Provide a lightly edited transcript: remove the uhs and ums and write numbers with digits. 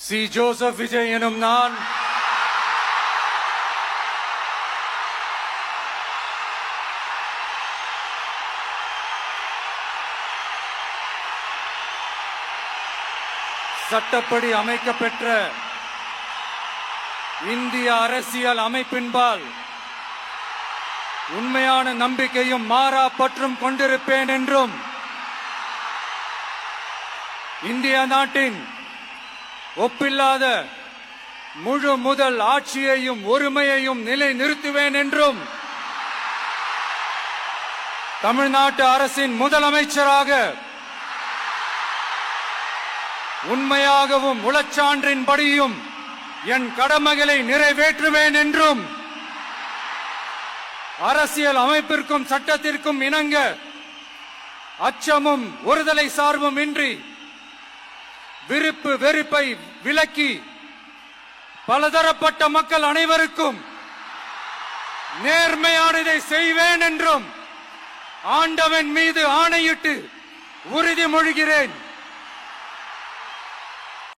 C. Joseph Vijay எனும் நான் சட்டப்படி அமைக்கப்பெற்ற இந்திய அரசியல் அமைப்பின்பால் உண்மையான நம்பிக்கையும் மாறா பற்றும் கொண்டிருப்பேன் என்றும் இந்திய நாட்டின் ஒப்பில்லாத முழு முதல் ஆட்சியையும் ஒருமையையும் நிலை நிறுத்துவேன் என்றும் தமிழ்நாட்டு அரசின் முதலமைச்சராக உண்மையாகவும் உளச்சான்றின்படியும் என் கடமைகளை நிறைவேற்றுவேன் என்றும் அரசியல் அமைப்பிற்கும் சட்டத்திற்கும் இணங்க அச்சமும் ஒருதலை சார்பும் இன்றி விருப்பு வெறுப்பை விலக்கி பலதரப்பட்ட மக்கள் அனைவருக்கும் நேர்மையானதை செய்வேன் என்றும் ஆண்டவன் மீது ஆணையிட்டு உறுதிமொழிகிறேன்.